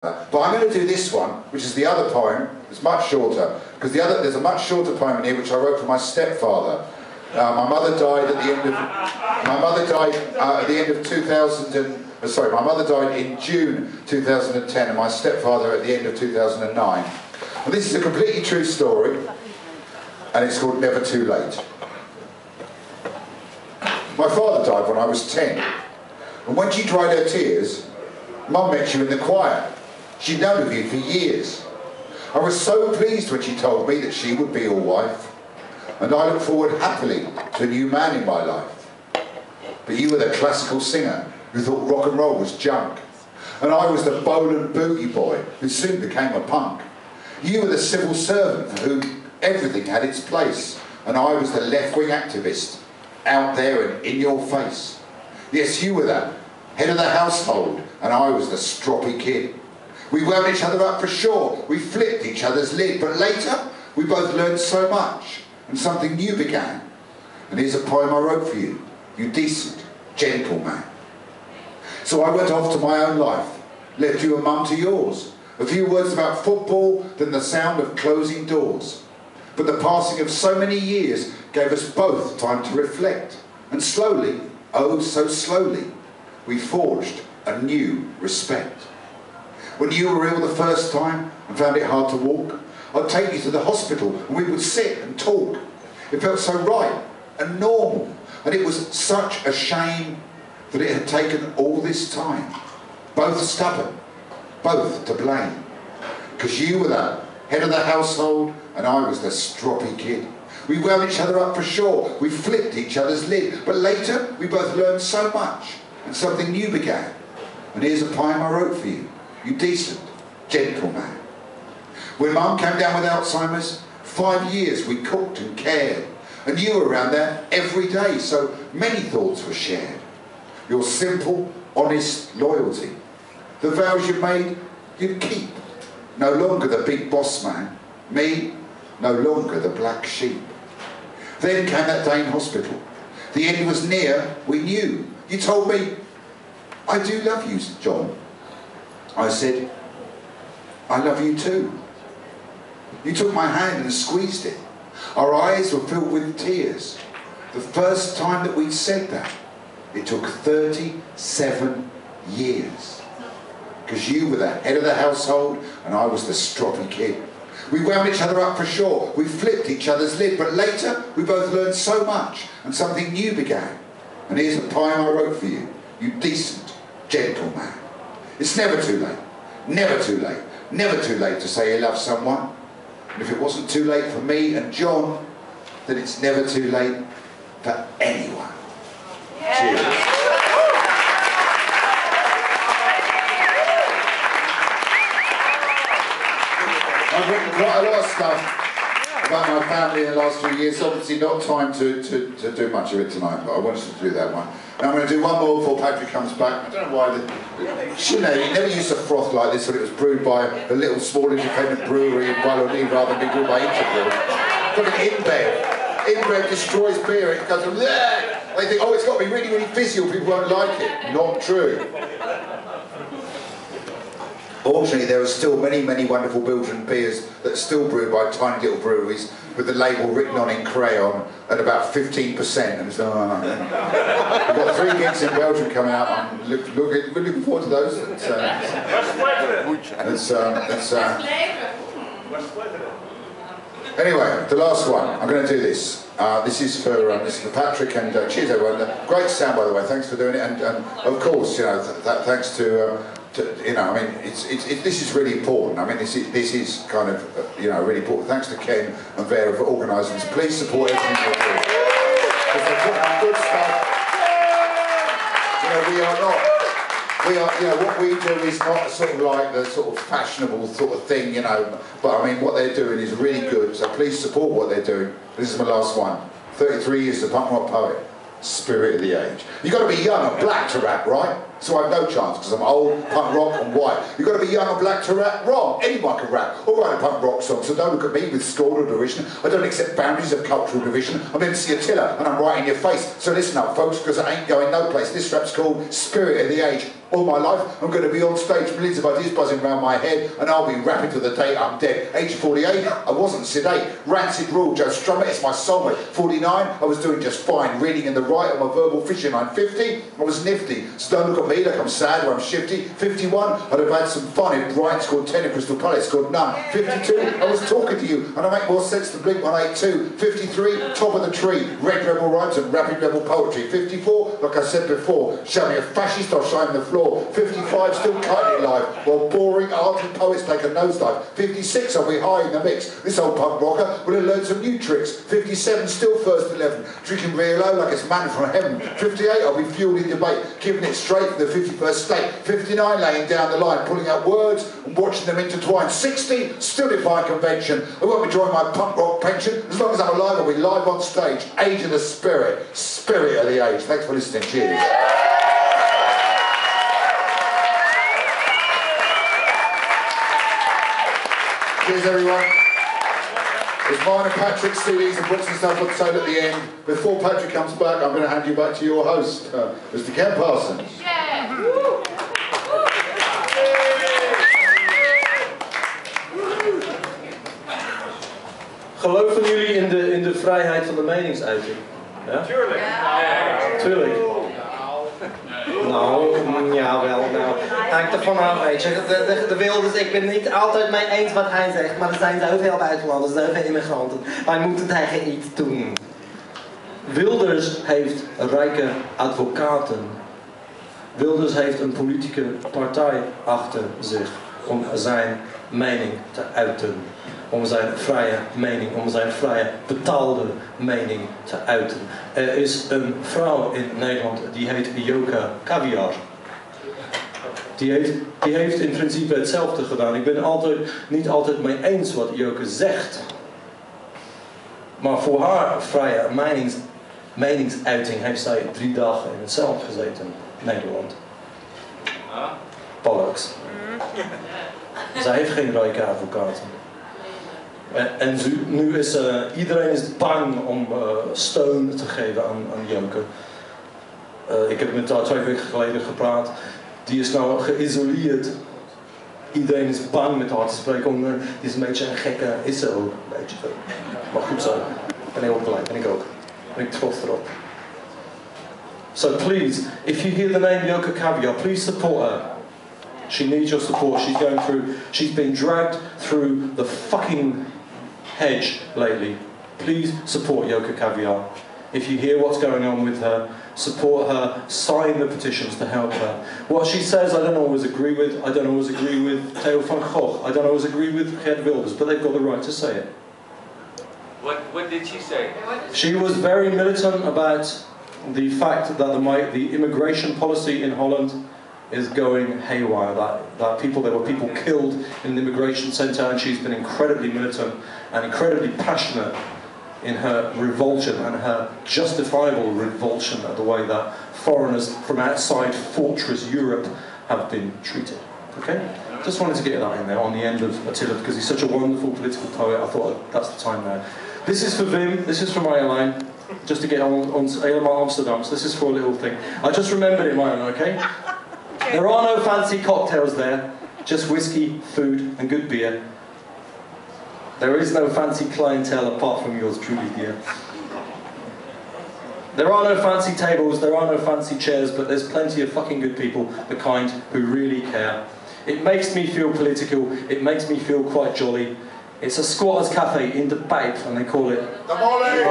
But I'm going to do this one, which is the other poem. It's much shorter, because there's a much shorter poem in here which I wrote for my stepfather. My mother died at the end of. My mother died at the end of 2000. Sorry, my mother died in June 2010, and my stepfather at the end of 2009. And this is a completely true story, and it's called Never Too Late. My father died when I was 10, and when she dried her tears, Mum met you in the choir. She'd known of you for years. I was so pleased when she told me that she would be your wife, and I look forward happily to a new man in my life. But you were the classical singer who thought rock and roll was junk, and I was the bowl and boogie boy who soon became a punk. You were the civil servant for whom everything had its place, and I was the left-wing activist out there and in your face. Yes, you were that head of the household, and I was the stroppy kid. We wound each other up for sure, we flipped each other's lid, but later we both learned so much, and something new began. And here's a poem I wrote for you, you decent, gentle man. So I went off to my own life, left you and Mum to yours. A few words about football, then the sound of closing doors. But the passing of so many years gave us both time to reflect. And slowly, oh so slowly, we forged a new respect. When you were ill the first time and found it hard to walk, I'd take you to the hospital and we would sit and talk. It felt so right and normal, and it was such a shame that it had taken all this time. Both stubborn, both to blame. Because you were the head of the household and I was the stroppy kid. We wound each other up for sure, we flipped each other's lid, but later we both learned so much and something new began. And here's a poem I wrote for you, you decent, gentle man. When Mum came down with Alzheimer's, 5 years we cooked and cared, and you were around there every day, so many thoughts were shared. Your simple, honest loyalty, the vows you made, you'd keep. No longer the big boss man, me, no longer the black sheep. Then came that day in hospital. The end was near, we knew. You told me, I do love you, John. I said, I love you too. You took my hand and squeezed it. Our eyes were filled with tears. The first time that we'd said that, it took 37 years. Because you were the head of the household and I was the stroppy kid. We wound each other up for sure, we flipped each other's lid, but later we both learned so much and something new began. And here's a poem I wrote for you, you decent, gentle man. It's never too late, never too late, never too late to say you love someone. And if it wasn't too late for me and John, then it's never too late for anyone. Cheers. I've written quite a lot of stuff about my family in the last few years. Obviously not time to do much of it tonight, but I wanted to do that one. And I'm going to do one more before Patrick comes back. I don't know why. It never used to froth like this when it was brewed by a little small independent brewery in Wallonie rather than being brewed by Interville. Got an InBev. InBev destroys beer. It goes, bleh. They think, oh, it's got to be really, really fizzy or people won't like it. Not true. Fortunately, there are still many, many wonderful Belgian beers that are still brewed by tiny little breweries with the label written on in crayon at about 15%. And so, we've got 3 gigs in Belgium coming out. I'm looking forward to those. Anyway, the last one. I'm going to do this. This is for Patrick and cheers everyone. Great sound, by the way. Thanks for doing it. And of course, you know, thanks to you know, I mean, this is really important. I mean, this is kind of, you know, really important. Thanks to Ken and Vera for organising this. Please support everything you're doing. Because they're putting on good stuff. You know, you know, what we do is not sort of like the sort of fashionable sort of thing, you know, but I mean, what they're doing is really good. So please support what they're doing. This is my last one. 33 years as a punk rock poet. Spirit of the age. You've got to be young and black to rap, right? So I have no chance because I'm old, punk rock and white. You've got to be young and black to rap. Wrong. Anyone can rap or write a punk rock song, so don't look at me with scorn or derision. I don't accept boundaries of cultural division. I'm MC Attila and I'm right in your face. So listen up, folks, because I ain't going no place. This rap's called Spirit of the Age. All my life, I'm going to be on stage, millions of ideas buzzing around my head, and I'll be rapping to the day I'm dead. Age 48, I wasn't sedate. Rancid Rule, Joe Strummer, it's my soulmate. 49, I was doing just fine. Reading in the right on my verbal fishing line. 50, I was nifty. So don't look at me like I'm sad or I'm shifty. 51, I'd have had some fun. If Brian's called 10 and Crystal Palace called none. 52, I was talking to you, and I make more sense than Blink 182. 53, top of the tree. Red rebel rhymes and rapping rebel poetry. 54, like I said before, show me a fascist, I'll show him the floor. 55, still cutting it live, while boring arty poets take a nosedive. 56, I'll be high in the mix. This old punk rocker will have learned some new tricks. 57, still first 11, drinking real low like it's man from heaven. 58, I'll be fueled in debate, keeping it straight from the 51st state. 59, laying down the line, pulling out words and watching them intertwine. 60, still defying convention. I won't be drawing my punk rock pension. As long as I'm alive, I'll be live on stage. Age of the spirit. Spirit of the age. Thanks for listening. Cheers. Cheers everyone. There's mine and Patrick's CDs and books and stuff on sale at the end. Before Patrick comes back, I'm going to hand you back to your host, Mr. Ken Parsons. Yeah. Geloven jullie in de vrijheid van de meningsuiting? Ja? Tuurlijk. Ja. Tuurlijk. Nou, jawel, nou. Hangt ervan af, weet je. De Wilders, ik ben niet altijd mee eens wat hij zegt, maar er zijn zoveel buitenlanders, zoveel immigranten. Wij moeten tegen iets doen. Wilders heeft rijke advocaten. Wilders heeft een politieke partij achter zich om zijn mening te uiten. Om zijn vrije mening, om zijn vrije betaalde mening te uiten. Er is een vrouw in Nederland die heet Joka Caviar. Die heeft in principe hetzelfde gedaan. Ik ben niet altijd mee eens wat Joka zegt. Maar voor haar vrije meningsuiting heeft zij 3 dagen in het cel gezeten. Nederland. Bollocks. Zij heeft geen rijke advocaten. En nu is iedereen is bang om steun te geven aan Joka. Ik heb met haar 2 weken geleden gepraat. Die is nou geïsoleerd. Iedereen is bang met haar te spreken. Die is een beetje een gekke, is ze ook een beetje. Maar goed zo. Ben ik ook blij, ben ik ook. Ben ik trots erop. So please, if you hear the name Joka Caviar, please support her. She needs your support. She's been dragged through the fucking hedge lately. Please support Joka Caviar. If you hear what's going on with her, support her, sign the petitions to help her. What she says I don't always agree with. I don't always agree with Theo van Gogh. I don't always agree with Geert Wilders, but they've got the right to say it. What did she say? She was very militant about the fact that the immigration policy in Holland is going haywire, that there were people killed in an immigration centre, and she's been incredibly militant and incredibly passionate in her revulsion and her justifiable revulsion at the way that foreigners from outside Fortress Europe have been treated. Okay? Just wanted to get that in there on the end of Attila because he's such a wonderful political poet. I thought that's the time now. This is for Wim, this is for Marjolein, just to get on Amsterdam, so this is for a little thing. I just remembered it, Marjolein, okay? There are no fancy cocktails there, just whiskey, food and good beer. There is no fancy clientele apart from yours truly, dear. There are no fancy tables, there are no fancy chairs, but there's plenty of fucking good people, the kind who really care. It makes me feel political, it makes me feel quite jolly. It's a squatters cafe in the pipe and they call it... The Molly!